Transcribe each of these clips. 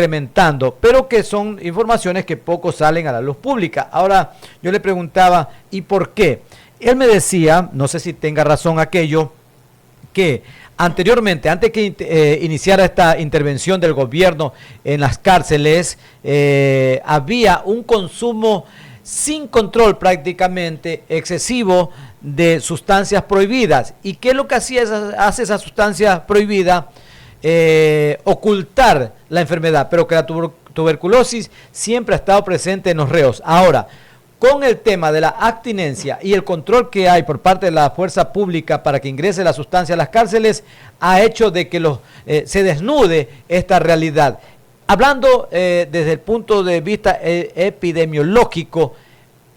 incrementando, pero que son informaciones que poco salen a la luz pública. Ahora, yo le preguntaba, ¿y por qué? Él me decía, no sé si tenga razón aquello, que anteriormente, antes que iniciara esta intervención del gobierno en las cárceles, había un consumo sin control prácticamente excesivo de sustancias prohibidas. ¿Y qué es lo que hace esa sustancia prohibida? Ocultar la enfermedad, pero que la tuberculosis siempre ha estado presente en los reos. Ahora, con el tema de la abstinencia y el control que hay por parte de la fuerza pública para que ingrese la sustancia a las cárceles, ha hecho de que se desnude esta realidad. Hablando desde el punto de vista epidemiológico,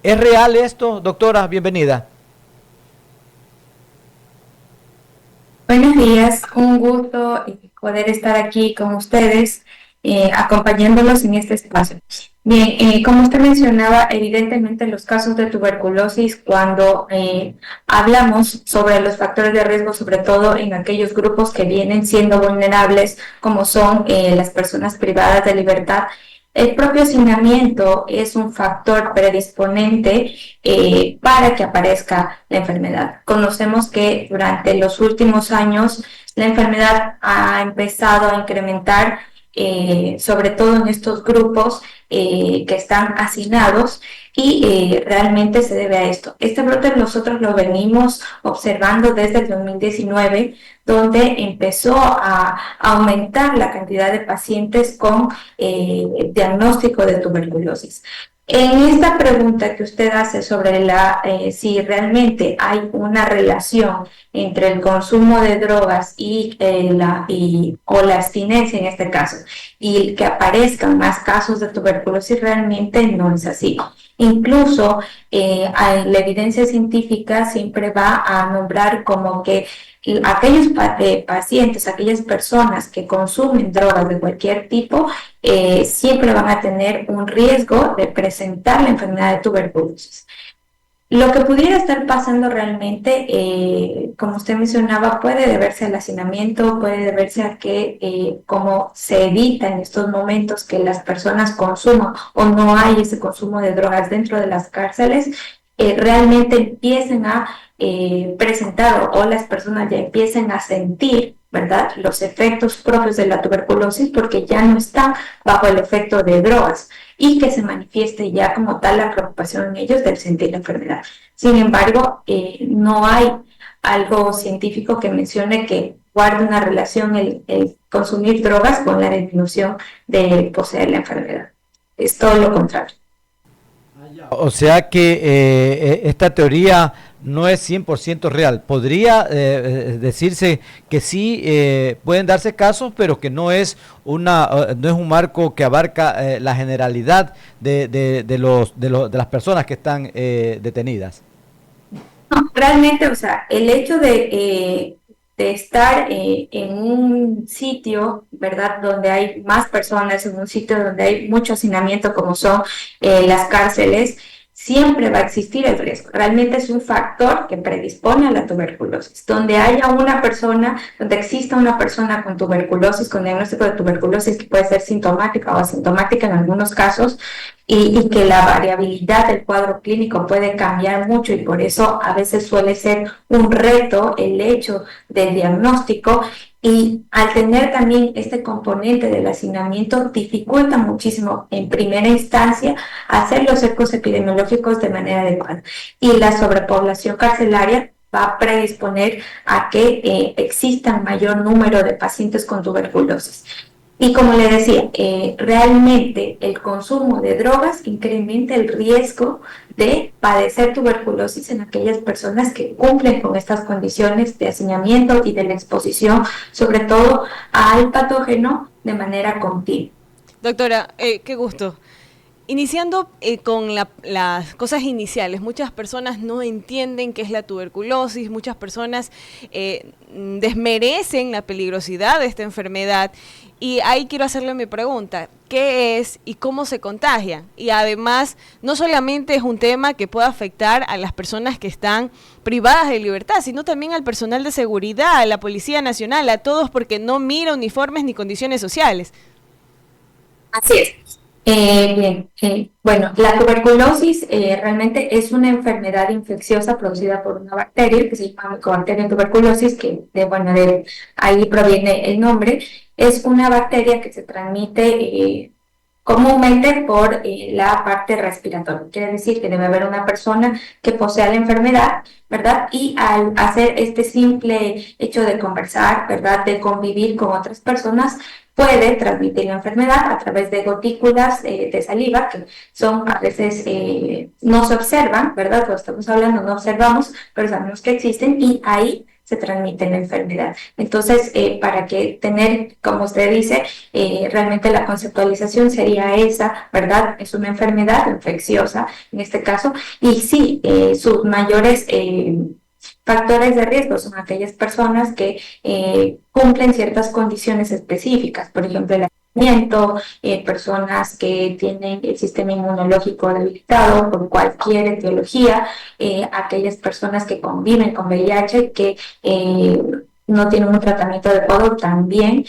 ¿es real esto, doctora? Bienvenida. Buenos días, un gusto poder estar aquí con ustedes, acompañándolos en este espacio. Bien, como usted mencionaba, evidentemente los casos de tuberculosis, cuando hablamos sobre los factores de riesgo, sobre todo en aquellos grupos que vienen siendo vulnerables, como son las personas privadas de libertad, el propio hacinamiento es un factor predisponente para que aparezca la enfermedad. Conocemos que durante los últimos años la enfermedad ha empezado a incrementar, sobre todo en estos grupos que están hacinados, y realmente se debe a esto. Este brote nosotros lo venimos observando desde el 2019, donde empezó a aumentar la cantidad de pacientes con diagnóstico de tuberculosis. En esta pregunta que usted hace sobre si realmente hay una relación entre el consumo de drogas o la abstinencia en este caso, y que aparezcan más casos de tuberculosis, realmente no es así. Incluso la evidencia científica siempre va a nombrar como que aquellos pacientes, aquellas personas que consumen drogas de cualquier tipo, siempre van a tener un riesgo de presentar la enfermedad de tuberculosis. Lo que pudiera estar pasando realmente, como usted mencionaba, puede deberse al hacinamiento, puede deberse a que como se evita en estos momentos que las personas consuman o no hay ese consumo de drogas dentro de las cárceles, realmente empiecen a presentar o las personas ya empiecen a sentir, ¿verdad?, los efectos propios de la tuberculosis, porque ya no están bajo el efecto de drogas, y que se manifieste ya como tal la preocupación en ellos del sentir la enfermedad. Sin embargo, no hay algo científico que mencione que guarde una relación el consumir drogas con la disminución de poseer la enfermedad. Es todo lo contrario. O sea que esta teoría no es 100% real. Podría decirse que sí pueden darse casos, pero que no es no es un marco que abarca la generalidad de las personas que están detenidas. No, realmente, o sea, el hecho de estar en un sitio, ¿verdad?, donde hay más personas, en un sitio donde hay mucho hacinamiento como son las cárceles, siempre va a existir el riesgo. Realmente es un factor que predispone a la tuberculosis. Donde haya una persona, donde exista una persona con tuberculosis, con diagnóstico de tuberculosis que puede ser sintomática o asintomática en algunos casos, y que la variabilidad del cuadro clínico puede cambiar mucho, y por eso a veces suele ser un reto el hecho del diagnóstico, y al tener también este componente del hacinamiento dificulta muchísimo en primera instancia hacer los ecos epidemiológicos de manera adecuada, y la sobrepoblación carcelaria va a predisponer a que existan mayor número de pacientes con tuberculosis. Y como le decía, realmente el consumo de drogas incrementa el riesgo de padecer tuberculosis en aquellas personas que cumplen con estas condiciones de hacinamiento y de la exposición, sobre todo al patógeno, de manera continua. Doctora, qué gusto. Iniciando con las cosas iniciales, muchas personas no entienden qué es la tuberculosis, muchas personas desmerecen la peligrosidad de esta enfermedad, y ahí quiero hacerle mi pregunta: ¿qué es y cómo se contagia? Y además, no solamente es un tema que puede afectar a las personas que están privadas de libertad, sino también al personal de seguridad, a la Policía Nacional, a todos, porque no mira uniformes ni condiciones sociales. Así es. Bien, bueno, la tuberculosis realmente es una enfermedad infecciosa producida por una bacteria que se llama Mycobacterium tuberculosis, que bueno, de ahí proviene el nombre. Es una bacteria que se transmite comúnmente por la parte respiratoria. Quiere decir que debe haber una persona que posea la enfermedad, ¿verdad? Y al hacer este simple hecho de conversar, ¿verdad? De convivir con otras personas, puede transmitir la enfermedad a través de gotículas de saliva, que son a veces no se observan, ¿verdad? Lo estamos hablando, no observamos, pero sabemos que existen y ahí se transmite la enfermedad. Entonces, para que tener, como usted dice, realmente la conceptualización sería esa, ¿verdad? Es una enfermedad infecciosa en este caso, y sí, sus mayores factores de riesgo son aquellas personas que cumplen ciertas condiciones específicas, por ejemplo, el aislamiento, personas que tienen el sistema inmunológico debilitado por cualquier etiología, aquellas personas que conviven con VIH, que no tienen un tratamiento adecuado, también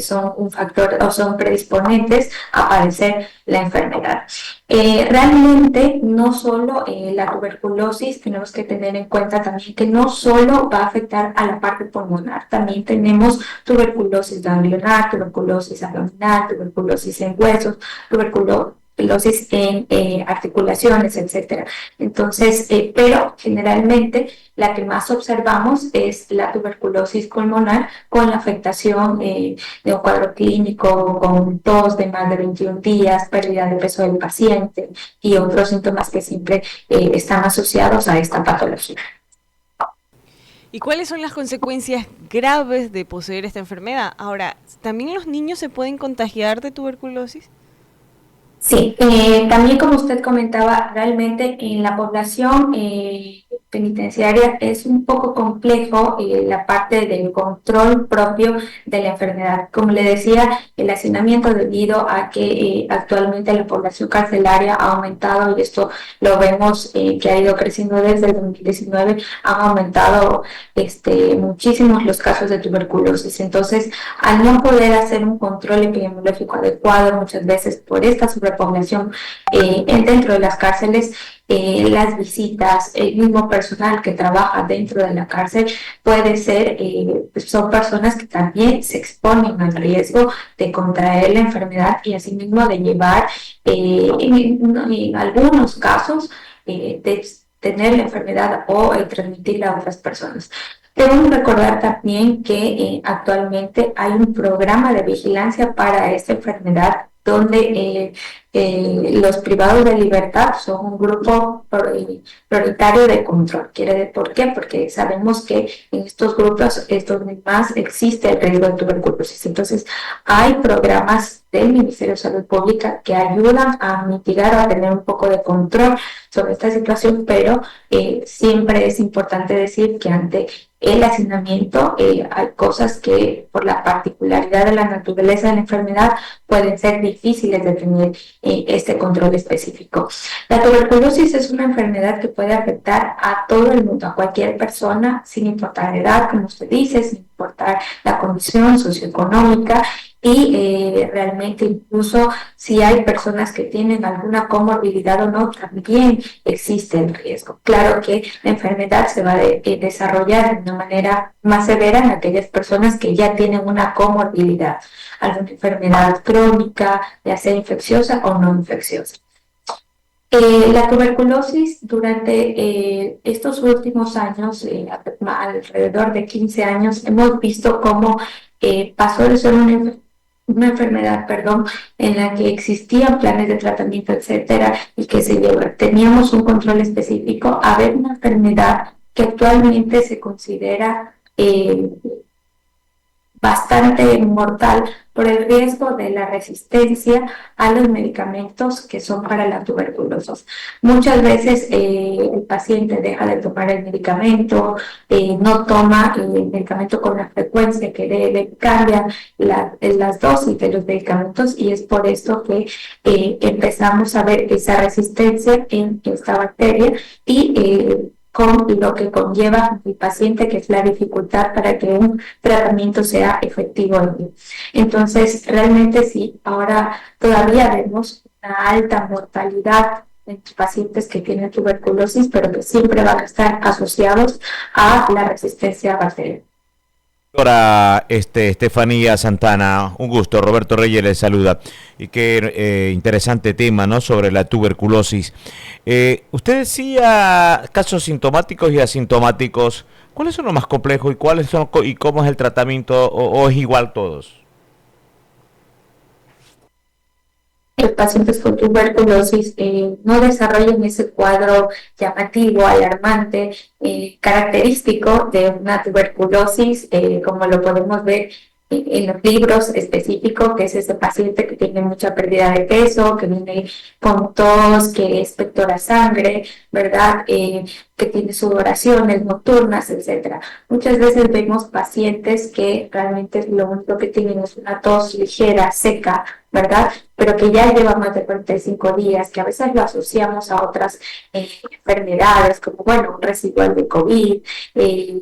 son un factor o son predisponentes a padecer la enfermedad. Realmente no solo la tuberculosis, tenemos que tener en cuenta también que no solo va a afectar a la parte pulmonar, también tenemos tuberculosis ganglionar, tuberculosis abdominal, tuberculosis en huesos, tuberculosis en articulaciones, etcétera. Entonces, pero generalmente la que más observamos es la tuberculosis pulmonar con la afectación de un cuadro clínico con tos de más de 21 días, pérdida de peso del paciente y otros síntomas que siempre están asociados a esta patología. ¿Y cuáles son las consecuencias graves de poseer esta enfermedad? Ahora, ¿también los niños se pueden contagiar de tuberculosis? Sí, también como usted comentaba, realmente en la población penitenciaria es un poco complejo la parte del control propio de la enfermedad. Como le decía, el hacinamiento debido a que actualmente la población carcelaria ha aumentado y esto lo vemos que ha ido creciendo desde el 2019, han aumentado muchísimos los casos de tuberculosis. Entonces, al no poder hacer un control epidemiológico adecuado, muchas veces por esta sobrepoblación dentro de las cárceles, las visitas, el mismo personal que trabaja dentro de la cárcel puede ser, son personas que también se exponen al riesgo de contraer la enfermedad y asimismo de llevar, en algunos casos, de tener la enfermedad o transmitirla a otras personas. Debemos recordar también que actualmente hay un programa de vigilancia para esta enfermedad donde los privados de libertad son un grupo prioritario de control. ¿Por qué? Porque sabemos que en estos grupos es donde más existe el riesgo de tuberculosis. Entonces, hay programas del Ministerio de Salud Pública que ayudan a mitigar o a tener un poco de control sobre esta situación, pero siempre es importante decir que ante el hacinamiento hay cosas que por la particularidad de la naturaleza de la enfermedad pueden ser difíciles de tener este control específico. La tuberculosis es una enfermedad que puede afectar a todo el mundo, a cualquier persona, sin importar la edad, como usted dice, sin importar la condición socioeconómica, y realmente incluso si hay personas que tienen alguna comorbilidad o no, también existe el riesgo. Claro que la enfermedad se va a desarrollar de una manera más severa en aquellas personas que ya tienen una comorbilidad, alguna enfermedad crónica, ya sea infecciosa o no infecciosa. La tuberculosis durante estos últimos años, alrededor de 15 años, hemos visto cómo pasó de ser una enfermedad, en la que existían planes de tratamiento, etcétera, y que teníamos un control específico, a ver una enfermedad que actualmente se considera bastante mortal por el riesgo de la resistencia a los medicamentos que son para la tuberculosis. Muchas veces el paciente deja de tomar el medicamento, no toma el medicamento con la frecuencia que debe, cambia las dosis de los medicamentos y es por esto que empezamos a ver esa resistencia en esta bacteria y con lo que conlleva el paciente, que es la dificultad para que un tratamiento sea efectivo en él. Entonces, realmente sí, ahora todavía vemos una alta mortalidad en pacientes que tienen tuberculosis, pero que siempre van a estar asociados a la resistencia bacteriana. Doctora Estefanía Santana, un gusto. Roberto Reyes le saluda. Y qué interesante tema, ¿no? Sobre la tuberculosis. Usted decía casos sintomáticos y asintomáticos. ¿Cuáles son los más complejos y cuáles son y cómo es el tratamiento o es igual todos? Los pacientes con tuberculosis no desarrollan ese cuadro llamativo, alarmante, característico de una tuberculosis, como lo podemos ver en los libros específicos, que es ese paciente que tiene mucha pérdida de peso, que viene con tos, que expectora sangre, ¿verdad? Que tiene sudoraciones nocturnas, etcétera. Muchas veces vemos pacientes que realmente lo único que tienen es una tos ligera, seca, ¿verdad? Pero que ya lleva más de 45 días, que a veces lo asociamos a otras enfermedades, como, bueno, un residual de COVID,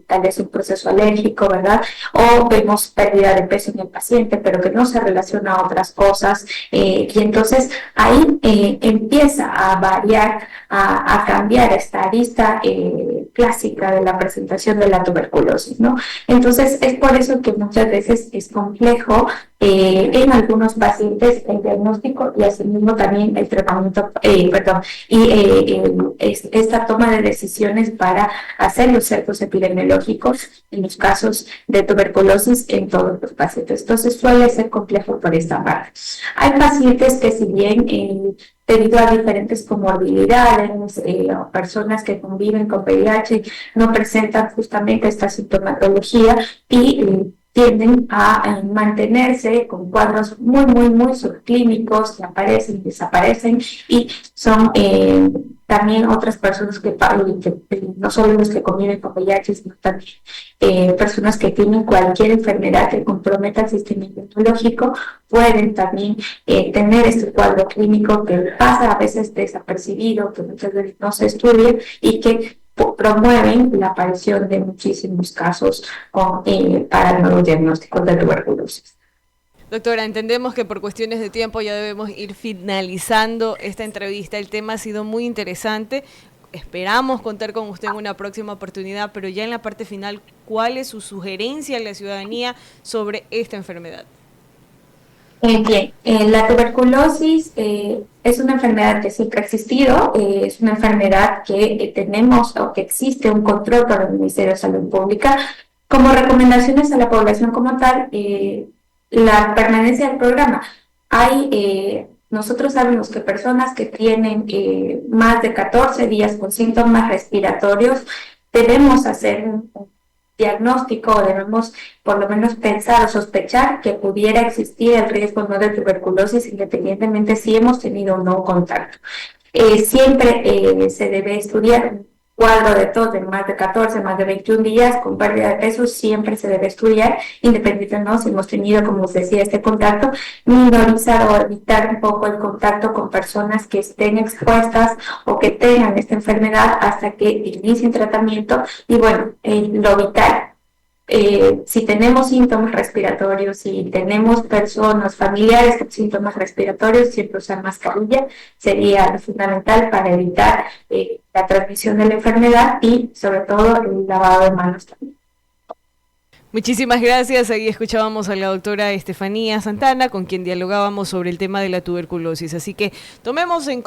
tal vez un proceso alérgico, ¿verdad? O vemos pérdida de peso en el paciente, pero que no se relaciona a otras cosas, y entonces ahí empieza a variar, a cambiar esta arista clásica de la presentación de la tuberculosis, ¿no? Entonces es por eso que muchas veces es complejo en algunos pacientes el diagnóstico y asimismo también el tratamiento, esta toma de decisiones para hacer los cercos epidemiológicos en los casos de tuberculosis en todos los pacientes. Entonces suele ser complejo por esta parte. Hay pacientes que, si bien debido a diferentes comorbilidades, o personas que conviven con VIH, no presentan justamente esta sintomatología y tienden a mantenerse con cuadros muy subclínicos que aparecen y desaparecen, y son también otras personas que no solo los que conviven con VIH, sino también personas que tienen cualquier enfermedad que comprometa el sistema inmunológico, pueden también tener este cuadro clínico que pasa a veces desapercibido, que muchas veces no se estudia y que promueven la aparición de muchísimos casos para nuevos diagnósticos de tuberculosis. Doctora, entendemos que por cuestiones de tiempo ya debemos ir finalizando esta entrevista. El tema ha sido muy interesante. Esperamos contar con usted en una próxima oportunidad, pero ya en la parte final, ¿cuál es su sugerencia a la ciudadanía sobre esta enfermedad? Bien, la tuberculosis es una enfermedad que siempre ha existido, es una enfermedad que tenemos o que existe un control por el Ministerio de Salud Pública. Como recomendaciones a la población como tal, la permanencia del programa. Nosotros sabemos que personas que tienen más de 14 días con síntomas respiratorios, debemos hacer un diagnóstico, debemos por lo menos pensar o sospechar que pudiera existir el riesgo no de tuberculosis, independientemente si hemos tenido o no contacto. Siempre se debe estudiar un cuadro de tos de más de 14, más de 21 días con pérdida de peso, siempre se debe estudiar, independientemente no si hemos tenido, como os decía, este contacto, minorizar o evitar un poco el contacto con personas que estén expuestas o que tengan esta enfermedad hasta que inicien tratamiento. Y bueno, lo vital, si tenemos síntomas respiratorios, si tenemos personas, familiares con síntomas respiratorios, siempre usar mascarilla sería lo fundamental para evitar la transmisión de la enfermedad y sobre todo el lavado de manos también. Muchísimas gracias. Ahí escuchábamos a la doctora Estefanía Santana, con quien dialogábamos sobre el tema de la tuberculosis. Así que tomemos en